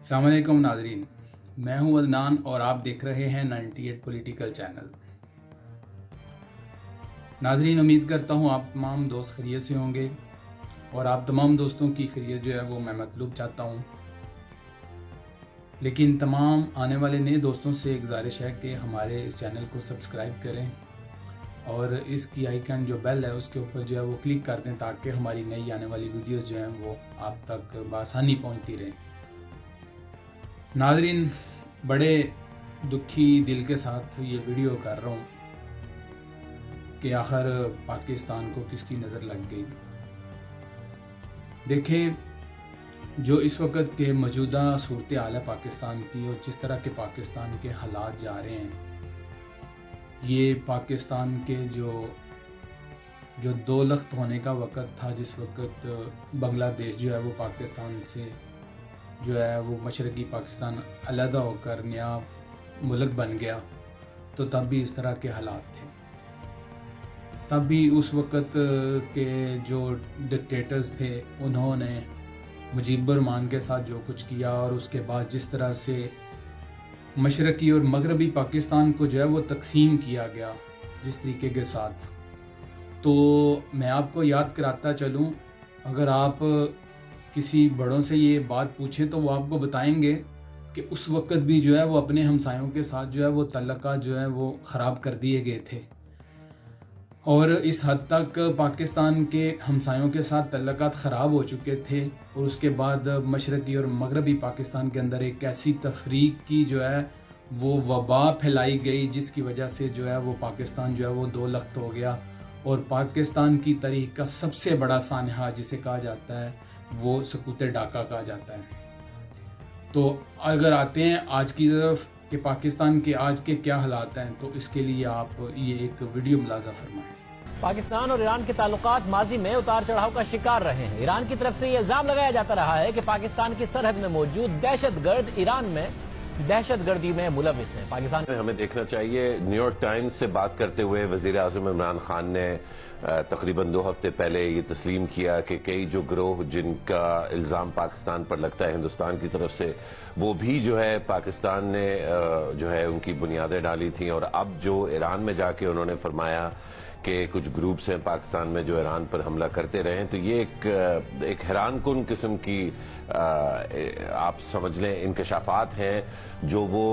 अस्सलाम वालेकुम नाजरीन, मैं हूं अदनान और आप देख रहे हैं 98 पॉलिटिकल चैनल। नाजरीन, उम्मीद करता हूं आप तमाम दोस्त खैरियत से होंगे और आप तमाम दोस्तों की खैरियत जो है वो मैं मतलूब चाहता हूं। लेकिन तमाम आने वाले नए दोस्तों से एक गुजारिश है कि हमारे इस चैनल को सब्सक्राइब करें और इसकी आइकन जो बेल है उसके ऊपर जो है वो क्लिक कर दें ताकि हमारी नई आने वाली वीडियोस जो हैं वो आप तक बआसानी पहुंचती रहें। नाजरीन, बड़े दुखी दिल के साथ ये वीडियो कर रहा हूँ कि आखिर पाकिस्तान को किसकी नज़र लग गई। देखें, जो इस वक्त के मौजूदा सूरत हाल है पाकिस्तान की और जिस तरह के पाकिस्तान के हालात जा रहे हैं, ये पाकिस्तान के जो दो लख्त होने का वक़्त था, जिस वक्त बांग्लादेश जो है वो पाकिस्तान से जो है वो मशरक़ी पाकिस्तान अलहदा होकर नया मुल्क बन गया, तो तब भी इस तरह के हालात थे। तब भी उस वक़्त के जो डिक्टेटर्स थे उन्होंने मुजीबुर रहमान के साथ जो कुछ किया और उसके बाद जिस तरह से मशरक़ी और मगरबी पाकिस्तान को जो है वो तकसीम किया गया जिस तरीके के साथ, तो मैं आपको याद कराता चलूँ, अगर आप किसी बड़ों से ये बात पूछें तो वो आपको बताएंगे कि उस वक़्त भी जो है वो अपने हमसायों के साथ जो है वो तल्लुकात जो है वो ख़राब कर दिए गए थे और इस हद तक पाकिस्तान के हमसायों के साथ तल्लुकात ख़राब हो चुके थे। और उसके बाद मशरक़ी और मगरबी पाकिस्तान के अंदर एक ऐसी तफरीक की जो है वो वबा फैलाई गई जिसकी वजह से जो है वो पाकिस्तान जो है वो दो लख्त हो गया और पाकिस्तान की तारीख का सबसे बड़ा सानहा जिसे कहा जाता है वो सकूत डाका कहा जाता है। तो अगर आते हैं आज की तरफ कि पाकिस्तान के आज के क्या हालात हैं, तो इसके लिए आप ये एक वीडियो मुलाजा फरमाएं। पाकिस्तान और ईरान के ताल्लुकात माजी में उतार चढ़ाव का शिकार रहे हैं। ईरान की तरफ से यह इल्जाम लगाया जाता रहा है कि पाकिस्तान की सरहद में मौजूद दहशतगर्द ईरान में दहशतगर्दी में मुलविस है। पाकिस्तान हमें देखना चाहिए, न्यूयॉर्क टाइम्स से बात करते हुए वजीर आजम इमरान खान ने तकरीबन 2 हफ्ते पहले ये तस्लीम किया कि कई जो गिरोह जिनका इल्ज़ाम पाकिस्तान पर लगता है हिंदुस्तान की तरफ से, वो भी जो है पाकिस्तान ने जो है उनकी बुनियादें डाली थी। और अब जो ईरान में जाके उन्होंने फरमाया कि कुछ ग्रुप्स हैं पाकिस्तान में जो ईरान पर हमला करते रहे, तो ये एक हैरान कुन किस्म की आप समझ लें इंकशाफात हैं जो वो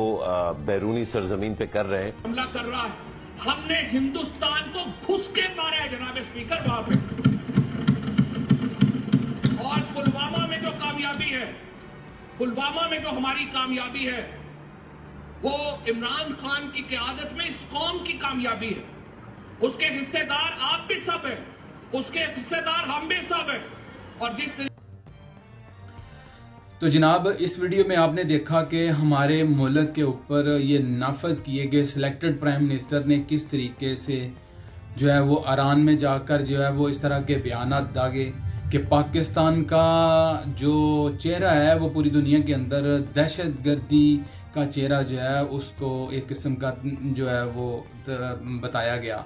बैरूनी सरजमीन पे कर रहे हैं। हमला कर रहा है, हमने हिंदुस्तान को घुस के मारा है जनाब स्पीकर वहां पे। और पुलवामा में जो कामयाबी है, पुलवामा में जो हमारी कामयाबी है, वो इमरान खान की क़यादत में इस कौम की कामयाबी है। उसके हिस्सेदार आप भी सब हैं, उसके हिस्सेदार हम भी सब हैं। और जिस तो जनाब, इस वीडियो में आपने देखा कि हमारे मुल्क के ऊपर ये नाफज किए गए सिलेक्टेड प्राइम मिनिस्टर ने किस तरीके से जो है वो ईरान में जाकर जो है वो इस तरह के बयानात दागे कि पाकिस्तान का जो चेहरा है वो पूरी दुनिया के अंदर दहशतगर्दी का चेहरा जो है उसको एक किस्म का जो है वो बताया गया।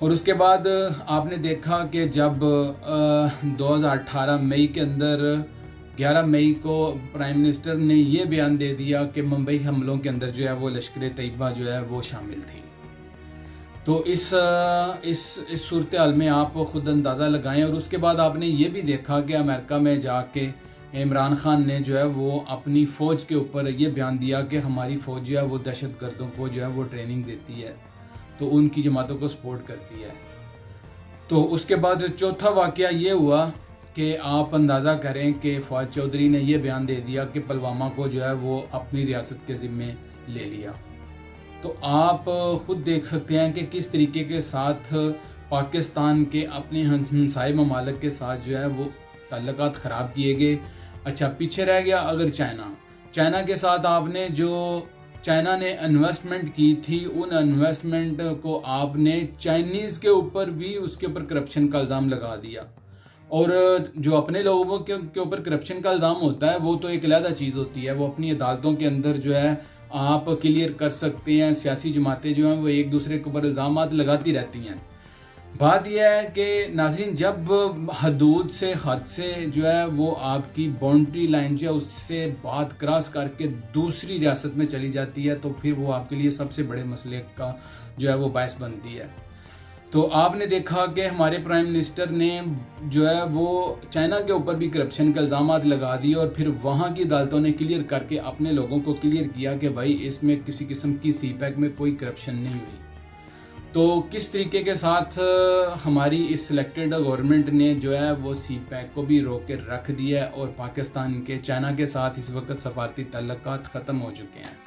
और उसके बाद आपने देखा कि जब 2018 मई के अंदर 11 मई को प्राइम मिनिस्टर ने ये बयान दे दिया कि मुंबई हमलों के अंदर जो है वो लश्कर तैयबा जो है वो शामिल थी। तो इस सूरत हाल में आप खुद अंदाज़ा लगाएं। और उसके बाद आपने ये भी देखा कि अमेरिका में जाके इमरान खान ने जो है वो अपनी फ़ौज के ऊपर ये बयान दिया कि हमारी फ़ौज जो है वो दहशत गर्दों को जो है वो ट्रेनिंग देती है, तो उनकी जमातों को सपोर्ट करती है। तो उसके बाद चौथा वाक़या ये हुआ कि आप अंदाज़ा करें कि फवाद चौधरी ने यह बयान दे दिया कि पुलवामा को जो है वो अपनी रियासत के ज़िम्मे ले लिया। तो आप खुद देख सकते हैं कि किस तरीके के साथ पाकिस्तान के अपने हमसाए ममालिक के साथ जो है वो ताल्लुकात ख़राब किए गए। अच्छा, पीछे रह गया अगर चाइना के साथ आपने जो चाइना ने इन्वेस्टमेंट की थी, उन इन्वेस्टमेंट को आपने चाइनीज़ के ऊपर भी उसके ऊपर करप्शन का इल्ज़ाम लगा दिया। और जो अपने लोगों के ऊपर करप्शन का इल्ज़ाम होता है वो तो एक अलग चीज़ होती है, वो अपनी अदालतों के अंदर जो है आप क्लियर कर सकते हैं। सियासी जमातें जो हैं वो एक दूसरे के ऊपर इल्ज़ाम लगाती रहती हैं। बात यह है कि नाज़रीन, जब हदूद से हद से जो है वो आपकी बाउंड्री लाइन जो है उससे बात क्रॉस करके दूसरी रियासत में चली जाती है तो फिर वो आपके लिए सबसे बड़े मसले का जो है वो बायस बनती है। तो आपने देखा कि हमारे प्राइम मिनिस्टर ने जो है वो चाइना के ऊपर भी करप्शन के इल्ज़ाम लगा दिए और फिर वहाँ की अदालतों ने क्लियर करके अपने लोगों को क्लियर किया कि भाई इसमें किसी किस्म की सीपैक में कोई करप्शन नहीं हुई। तो किस तरीके के साथ हमारी इस सिलेक्टेड गवर्नमेंट ने जो है वो सीपैक को भी रोक के रख दिया है और पाकिस्तान के चाइना के साथ इस वक्त सफारती ताल्लुकात ख़त्म हो चुके हैं।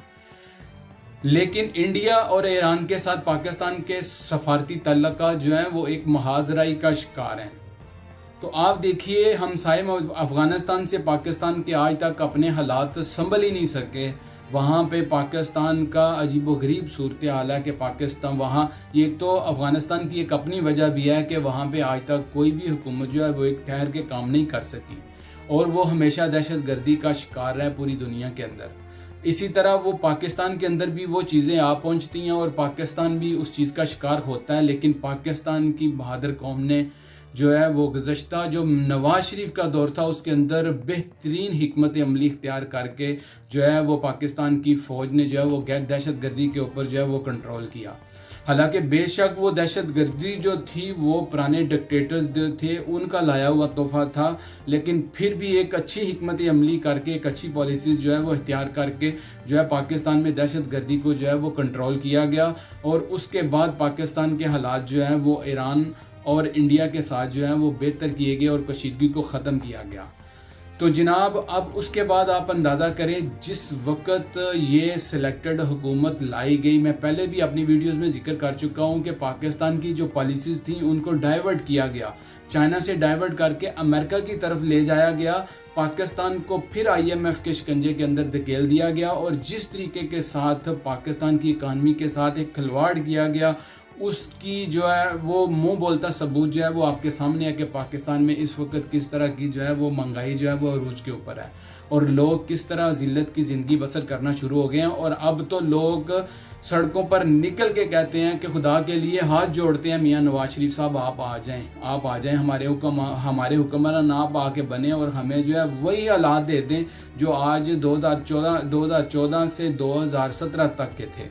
लेकिन इंडिया और ईरान के साथ पाकिस्तान के सफारती ताल्लुकात जो हैं वो एक महाजराई का शिकार हैं। तो आप देखिए, हमसाये अफगानिस्तान से पाकिस्तान के आज तक अपने हालात संभल ही नहीं सके। वहाँ पे पाकिस्तान का अजीबोगरीब सूरत हाल है कि पाकिस्तान वहाँ, ये तो अफगानिस्तान की एक अपनी वजह भी है कि वहाँ पे आज तक कोई भी हुकूमत जो है वो एक ठहर के काम नहीं कर सकी और वो हमेशा दहशत गर्दी का शिकार है पूरी दुनिया के अंदर। इसी तरह वो पाकिस्तान के अंदर भी वो चीज़ें आ पहुँचती हैं और पाकिस्तान भी उस चीज़ का शिकार होता है। लेकिन पाकिस्तान की बहादुर कौम ने जो है वो गुज़श्ता जो नवाज शरीफ का दौर था उसके अंदर बेहतरीन हिकमत अमली इख्तियार करके जो है वो पाकिस्तान की फ़ौज ने जो है वो दहशत गर्दी के ऊपर जो है वो कंट्रोल किया। हालांकि बेशक वो दहशत गर्दी जो थी वो पुराने डिक्टेटर्स थे उनका लाया हुआ तोहफा था, लेकिन फिर भी एक अच्छी हिकमत अमली करके एक अच्छी पॉलिसीज़ जो है वो इख्तियार करके जो है पाकिस्तान में दहशत गर्दी को जो है वो कंट्रोल किया गया और उसके बाद पाकिस्तान के हालात जो हैं वो ईरान और इंडिया के साथ जो है वो बेहतर किए गए और कशीदगी को ख़त्म किया गया। तो जनाब, अब उसके बाद आप अंदाज़ा करें जिस वक्त ये सिलेक्टेड हुकूमत लाई गई, मैं पहले भी अपनी वीडियोस में जिक्र कर चुका हूँ कि पाकिस्तान की जो पॉलिसीज़ थी उनको डाइवर्ट किया गया, चाइना से डाइवर्ट करके अमेरिका की तरफ ले जाया गया, पाकिस्तान को फिर IMF के शिकंजे के अंदर धकेल दिया गया और जिस तरीके के साथ पाकिस्तान की इकानमी के साथ एक खिलवाड़ किया गया उसकी जो है वो मुंह बोलता सबूत जो है वो आपके सामने है कि पाकिस्तान में इस वक्त किस तरह की जो है वो महंगाई जो है वो अरूज के ऊपर है और लोग किस तरह जिल्लत की ज़िंदगी बसर करना शुरू हो गए हैं। और अब तो लोग सड़कों पर निकल के कहते हैं कि खुदा के लिए हाथ जोड़ते हैं, मियाँ नवाज शरीफ साहब आप आ जाएं, हमारे हुक्मरान आप आके बने और हमें जो है वही हालात दे दें जो आज 2014 से 2017 तक के थे।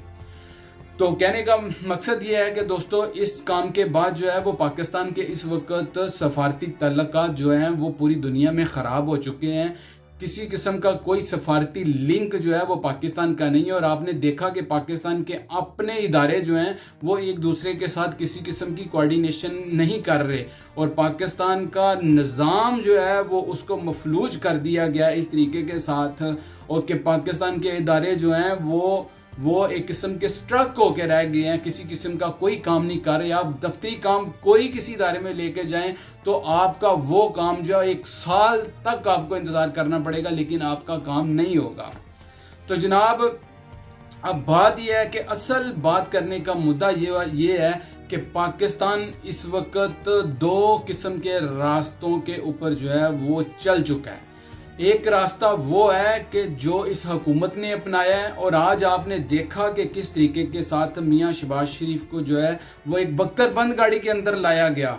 तो कहने का मकसद ये है कि दोस्तों इस काम के बाद जो है वो पाकिस्तान के इस वक्त सफारती ताल्लुकात जो हैं वो पूरी दुनिया में ख़राब हो चुके हैं। किसी किस्म का कोई सफारती लिंक जो है वो पाकिस्तान का नहीं है और आपने देखा कि पाकिस्तान के अपने इदारे जो हैं वो एक दूसरे के साथ किसी किस्म की कोऑर्डिनेशन नहीं कर रहे और पाकिस्तान का निज़ाम जो है वो उसको मफलूज कर दिया गया इस तरीके के साथ और कि पाकिस्तान के इदारे जो हैं वो एक किस्म के स्ट्रक होकर रह गए हैं, किसी किस्म का कोई काम नहीं कर रहे। आप दफ्तरी काम कोई किसी इदारे में लेके जाएं तो आपका वो काम जो है 1 साल तक आपको इंतज़ार करना पड़ेगा लेकिन आपका काम नहीं होगा। तो जनाब, अब बात यह है कि असल बात करने का मुद्दा ये है कि पाकिस्तान इस वक्त 2 किस्म के रास्तों के ऊपर जो है वो चल चुका है। एक रास्ता वो है कि जो इस हुकूमत ने अपनाया है और आज आपने देखा कि किस तरीके के साथ मियाँ शहबाज शरीफ को जो है वो एक बख्तरबंद गाड़ी के अंदर लाया गया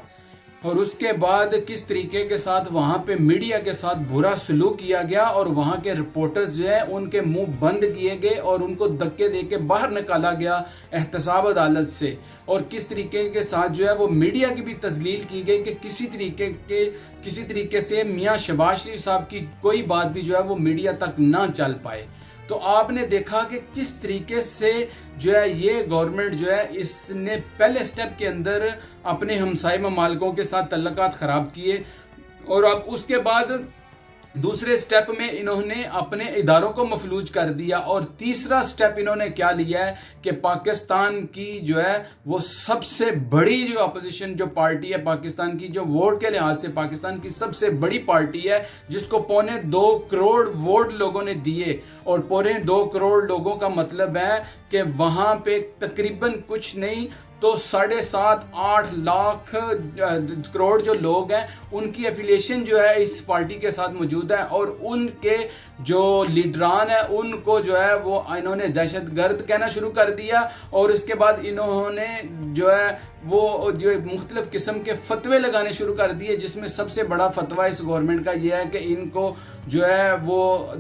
और उसके बाद किस तरीके के साथ वहाँ पे मीडिया के साथ बुरा सलूक किया गया और वहाँ के रिपोर्टर्स जो है उनके मुंह बंद किए गए और उनको धक्के दे के बाहर निकाला गया एहतसाब अदालत से और किस तरीके के साथ जो है वो मीडिया की भी तजलील की गई कि किसी तरीके से मियाँ शहबाज शरीफ साहब की कोई बात भी जो है वो मीडिया तक ना चल पाए। तो आपने देखा कि किस तरीके से जो है ये गवर्नमेंट जो है इसने पहले स्टेप के अंदर अपने हमसाये ममालिकों के साथ तल्लुकात ख़राब किए और अब उसके बाद दूसरे स्टेप में इन्होंने अपने इदारों को मफलूज कर दिया और तीसरा स्टेप इन्होंने क्या लिया है कि पाकिस्तान की जो है वो सबसे बड़ी जो अपोजिशन जो पार्टी है पाकिस्तान की, जो वोट के लिहाज से पाकिस्तान की सबसे बड़ी पार्टी है जिसको 2.25 करोड़ वोट लोगों ने दिए और 2.25 करोड़ लोगों का मतलब है कि वहां पे तकरीबन कुछ नहीं तो 7.5-8 लाख करोड़ जो लोग हैं उनकी एफिलिएशन जो है इस पार्टी के साथ मौजूद है और उनके जो लीडरान है उनको जो है वो इन्होंने दहशतगर्द कहना शुरू कर दिया और इसके बाद इन्होंने जो है वो जो मुख्तलिफ किस्म के फतवे लगाने शुरू कर दिए, जिसमें सबसे बड़ा फतवा इस गवर्नमेंट का यह है कि इनको जो है वो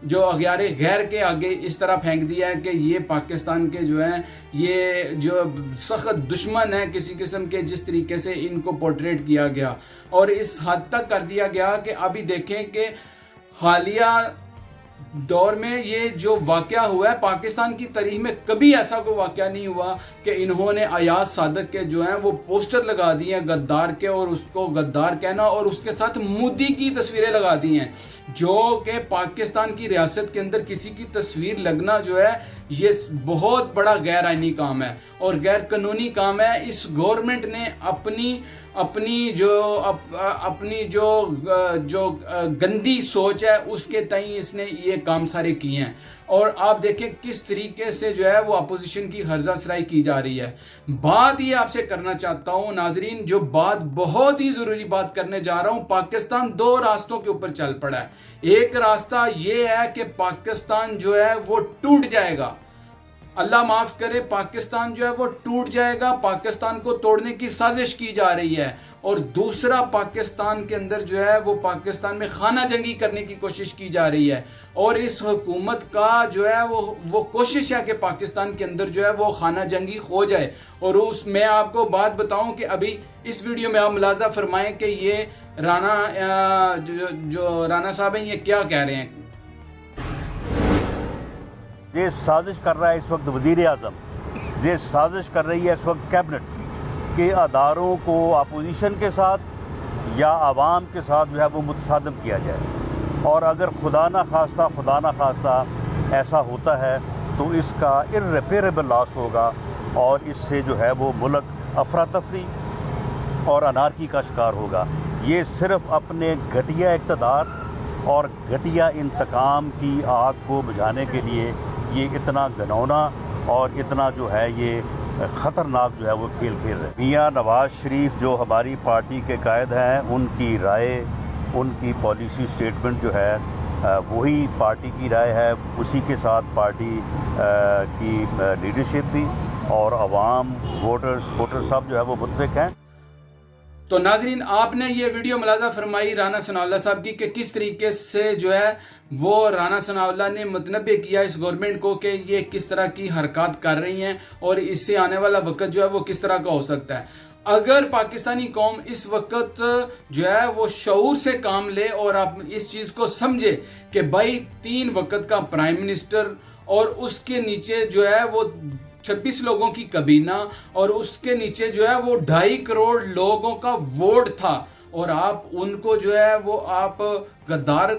जो अग्यार गैर के आगे इस तरह फेंक दिया है कि ये पाकिस्तान के जो है ये जो सख्त दुश्मन है किसी किस्म के, जिस तरीके से इनको पोर्ट्रेट किया गया और इस हद तक कर दिया गया कि अभी देखें कि हालिया दौर में ये जो वाकया हुआ है पाकिस्तान की तारीख में कभी ऐसा कोई वाकया नहीं हुआ कि इन्होंने अयाज सादक के जो हैं वो पोस्टर लगा दिए हैं गद्दार के, और उसको गद्दार कहना और उसके साथ मोदी की तस्वीरें लगा दी हैं, जो कि पाकिस्तान की रियासत के अंदर किसी की तस्वीर लगना जो है ये बहुत बड़ा गैर आईनी काम है और गैर कानूनी काम है। इस गवर्नमेंट ने अपनी जो गंदी सोच है उसके तई इसने ये काम सारे किए हैं। और आप देखें किस तरीके से जो है वो अपोजिशन की हर्जासराई की जा रही है। बात ये आपसे करना चाहता हूं नाजरीन, जो बात बहुत ही जरूरी बात करने जा रहा हूं, पाकिस्तान दो रास्तों के ऊपर चल पड़ा है। एक रास्ता ये है कि पाकिस्तान जो है वो टूट जाएगा, अल्लाह माफ करे, पाकिस्तान जो है वो टूट जाएगा, पाकिस्तान को तोड़ने की साजिश की जा रही है। और दूसरा, पाकिस्तान के अंदर जो है वो पाकिस्तान में खाना जंगी करने की कोशिश की जा रही है। और इस हुकूमत का जो है वो कोशिश है कि पाकिस्तान के अंदर जो है वो खाना जंगी हो जाए। और उस मैं आपको बात बताऊं कि अभी इस वीडियो में आप मुलाजा फरमाएं कि ये राना जो राना साहब हैं ये क्या कह रहे हैं। ये साजिश कर रहा है इस वक्त वज़ीर आज़म, ये साजिश कर रही है इस वक्त कैबिनेट के अदारों को अपोजिशन के साथ या आवाम के साथ जो है वो मुतसादम किया जाए। और अगर खुदा ना खास्ता ऐसा होता है तो इसका इर्रेपेरेबल लॉस होगा और इससे जो है वो मुल्क अफरा तफरी और अनारकी का शिकार होगा। ये सिर्फ अपने घटिया इक़्तिदार और घटिया इंतकाम की आग को बुझाने के लिए ये इतना घनौना और इतना जो है ये ख़तरनाक जो है वो खेल खेल रहे हैं। मियां नवाज़ शरीफ जो हमारी पार्टी के कायद हैं, उनकी राय, उनकी पॉलिसी स्टेटमेंट जो है वही पार्टी की राय है, उसी के साथ पार्टी की लीडरशिप भी और आवाम वोटर सब जो है वो मुत्तफ़िक़ हैं। तो नाजरीन, आपने ये वीडियो मुलाजा फरमाई राना सनाउल्लाह साहब की कि किस तरीके से जो है वो राना सनाउल्लाह ने मुतनब्बे किया इस गवर्नमेंट को कि ये किस तरह की हरकत कर रही हैं और इससे आने वाला वक्त जो है वो किस तरह का हो सकता है। अगर पाकिस्तानी कौम इस वक्त जो है वो शऊर से काम ले और आप इस चीज को समझे कि भाई 3 वक्त का प्राइम मिनिस्टर और उसके नीचे जो है वो 26 लोगों की कबीना और उसके नीचे जो है वो 2.5 करोड़ लोगों का वोट था और आप उनको जो है वो आप गद्दार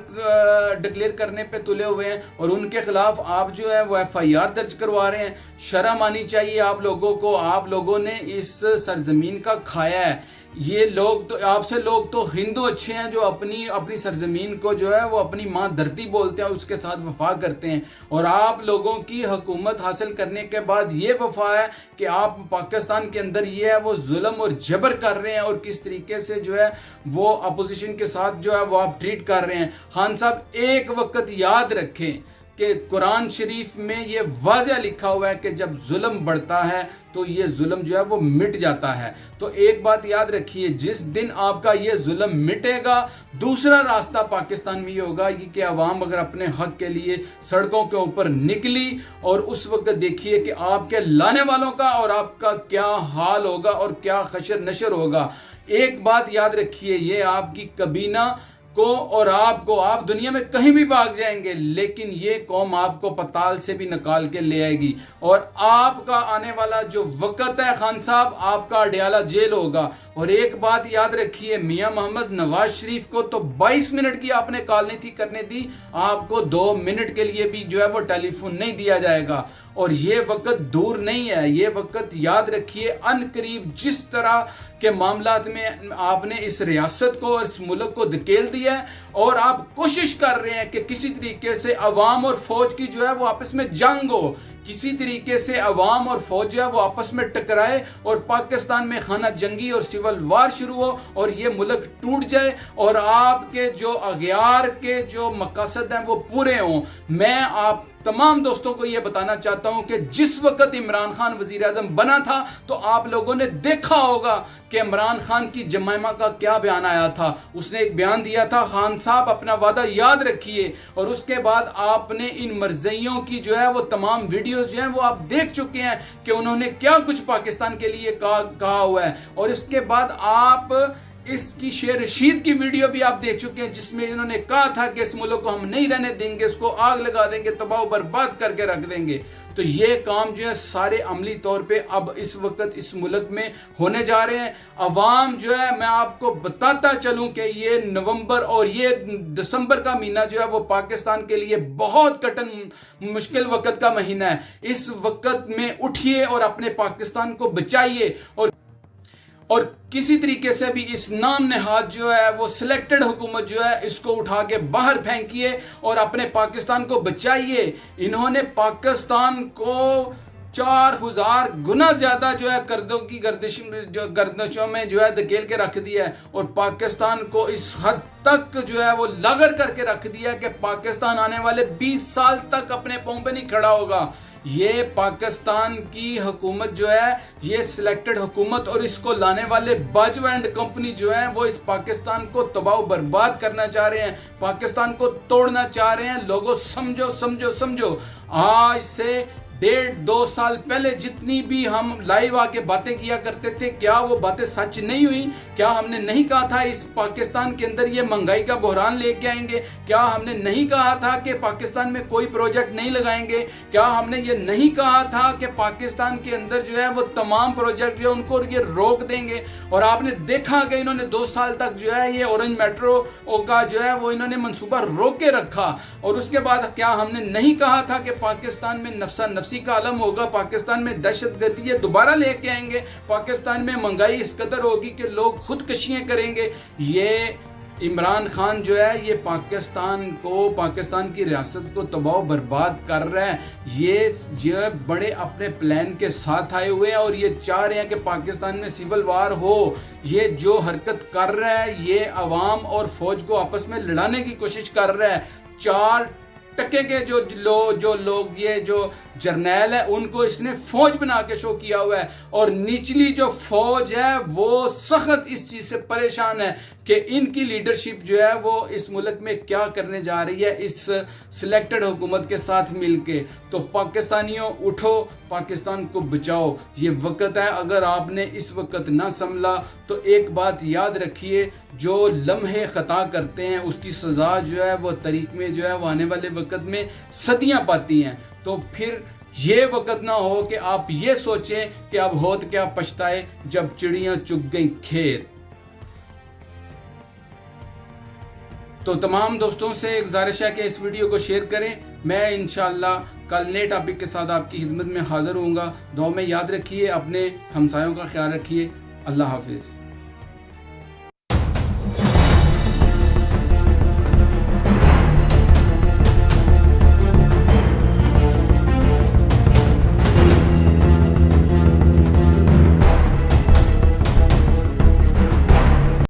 डिक्लेयर करने पे तुले हुए हैं और उनके खिलाफ आप जो है वो FIR दर्ज करवा रहे हैं। शर्म आनी चाहिए आप लोगों को। आप लोगों ने इस सरजमीन का खाया है। ये लोग तो आपसे लोग तो हिंदू अच्छे हैं जो अपनी सरजमीन को जो है वो अपनी माँ धरती बोलते हैं, उसके साथ वफा करते हैं। और आप लोगों की हुकूमत हासिल करने के बाद ये वफा है कि आप पाकिस्तान के अंदर ये है वो जुल्म और जबर कर रहे हैं और किस तरीके से जो है वो अपोजिशन के साथ जो है वो आप ट्रीट कर रहे हैं। खान साहब, एक वक्त याद रखें कि कुरान शरीफ में ये वाज़ेह लिखा हुआ है कि जब जुल्म बढ़ता है तो ये जुल्म जो है वो मिट जाता है। तो एक बात याद रखिए, जिस दिन आपका ये जुल्म मिटेगा, दूसरा रास्ता पाकिस्तान में ये होगा कि आवाम अगर अपने हक के लिए सड़कों के ऊपर निकली और उस वक्त देखिए कि आपके लाने वालों का और आपका क्या हाल होगा और क्या खशर नशर होगा। एक बात याद रखिए, ये आपकी कबीना को और आपको, आप दुनिया में कहीं भी भाग जाएंगे लेकिन ये कौम आपको पताल से भी निकाल के ले आएगी। और आपका आने वाला जो वक्त है खान साहब, आपका अडयाला जेल होगा। और एक बात याद रखिए, मियां मोहम्मद नवाज शरीफ को तो 22 मिनट की आपने कॉल नहीं थी करने दी, आपको 2 मिनट के लिए भी जो है वो टेलीफोन नहीं दिया जाएगा। और ये वक्त दूर नहीं है, ये वक्त याद रखिए अनकरीब जिस तरह के मामलात में आपने इस रियासत को और इस मुल्क को धकेल दिया है और आप कोशिश कर रहे हैं कि किसी तरीके से अवाम और फौज की जो है वो आपस में जंग हो, किसी तरीके से अवाम और फौज जो है वो आपस में टकराए और पाकिस्तान में खाना जंगी और सिविल वार शुरू हो और ये मुल्क टूट जाए और आपके जो अग्यार के जो मकसद हैं वो पूरे हों। मैं आप तमाम दोस्तों को यह बताना चाहता हूं कि जिस वक्त इमरान खान वजीर आजम बना था तो आप लोगों ने देखा होगा कि इमरान खान की जमाइमा का क्या बयान आया था। उसने एक बयान दिया था, खान साहब अपना वादा याद रखिए, और उसके बाद आपने इन मर्जियों की जो है वो तमाम वीडियोस जो है वो आप देख चुके हैं कि उन्होंने क्या कुछ पाकिस्तान के लिए कहा हुआ है। और इसके बाद आप इसकी शेर रशीद की वीडियो भी आप देख चुके हैं जिसमें इन्होंने कहा था कि इस मुल्क को हम नहीं रहने देंगे, इसको आग लगा देंगे, तबाह बर्बाद करके रख देंगे। तो ये काम जो है सारे अमली तौर पे अब इस वक्त इस मुल्क में होने जा रहे हैं। अवाम जो है, मैं आपको बताता चलूं कि ये नवंबर और ये दिसंबर का महीना जो है वो पाकिस्तान के लिए बहुत कठिन मुश्किल वक्त का महीना है। इस वक्त में उठिए और अपने पाकिस्तान को बचाइए और किसी तरीके से भी इस नाम नेहाद जो है वो सिलेक्टेड हुकूमत जो है इसको उठा के बाहर फेंकिए और अपने पाकिस्तान को बचाइए। इन्होंने पाकिस्तान को 4000 गुना ज्यादा जो है कर्दों की गर्दिशों में जो है धकेल के रख दिया है और पाकिस्तान को इस हद तक जो है वो लागर करके रख दिया कि पाकिस्तान आने वाले 20 साल तक अपने पांव पे नहीं खड़ा होगा। ये पाकिस्तान की हुकूमत जो है ये सिलेक्टेड हुकूमत और इसको लाने वाले बाजवा एंड कंपनी जो है वो इस पाकिस्तान को तबाह बर्बाद करना चाह रहे हैं, पाकिस्तान को तोड़ना चाह रहे हैं। लोगों समझो समझो समझो, आज से 1.5-2 साल पहले जितनी भी हम लाइव आके बातें किया करते थे, क्या वो बातें सच नहीं हुई? क्या हमने नहीं कहा था इस पाकिस्तान के अंदर ये महंगाई का बहरान लेके आएंगे? क्या हमने नहीं कहा था कि पाकिस्तान में कोई प्रोजेक्ट नहीं लगाएंगे? क्या हमने ये नहीं कहा था कि पाकिस्तान के अंदर जो है वो तमाम प्रोजेक्ट जो उनको ये रोक देंगे? और आपने देखा कि इन्होंने 2 साल तक जो है ये ऑरेंज मेट्रो का जो है वो इन्होंने मंसूबा रोक के रखा। और उसके बाद क्या हमने नहीं कहा था कि पाकिस्तान में नफसा नफसी का आलम होगा, पाकिस्तान में दहशतगर्दी ये दोबारा लेके आएंगे, पाकिस्तान में महंगाई इस कदर होगी कि लोग खुदकशियां करेंगे? ये इमरान खान जो है ये पाकिस्तान की रियासत को तबाह बर्बाद कर रहा है। ये बड़े अपने प्लान के साथ आए हुए हैं और ये चाह रहे हैं कि पाकिस्तान में सिविल वार हो। ये जो हरकत कर रहा है ये अवाम और फौज को आपस में लड़ाने की कोशिश कर रहा है। 4% के जो लोग ये जो जर्नैल है उनको इसने फौज बना के शो किया हुआ है और निचली जो फौज है वो सख्त इस चीज से परेशान है कि इनकी लीडरशिप जो है वो इस मुल्क में क्या करने जा रही है इस सिलेक्टेड हुकूमत के साथ मिलके। तो पाकिस्तानियों उठो, पाकिस्तान को बचाओ, ये वक्त है। अगर आपने इस वक्त ना संभला तो एक बात याद रखिए, जो लम्हे खता करते हैं उसकी सजा जो है वो तरीक में जो है वो आने वाले वक्त में सदियां पाती हैं। तो फिर ये वक्त ना हो कि आप ये सोचें कि अब होत क्या पछताए जब चिड़ियां चुग गई खेत। तो तमाम दोस्तों से गुजारिश है कि इस वीडियो को शेयर करें। मैं इंशाअल्लाह कल नए टॉपिक के साथ आपकी खिदमत में हाजिर होऊंगा। दुआ में याद रखिए, अपने हमसायों का ख्याल रखिए। अल्लाह हाफिज।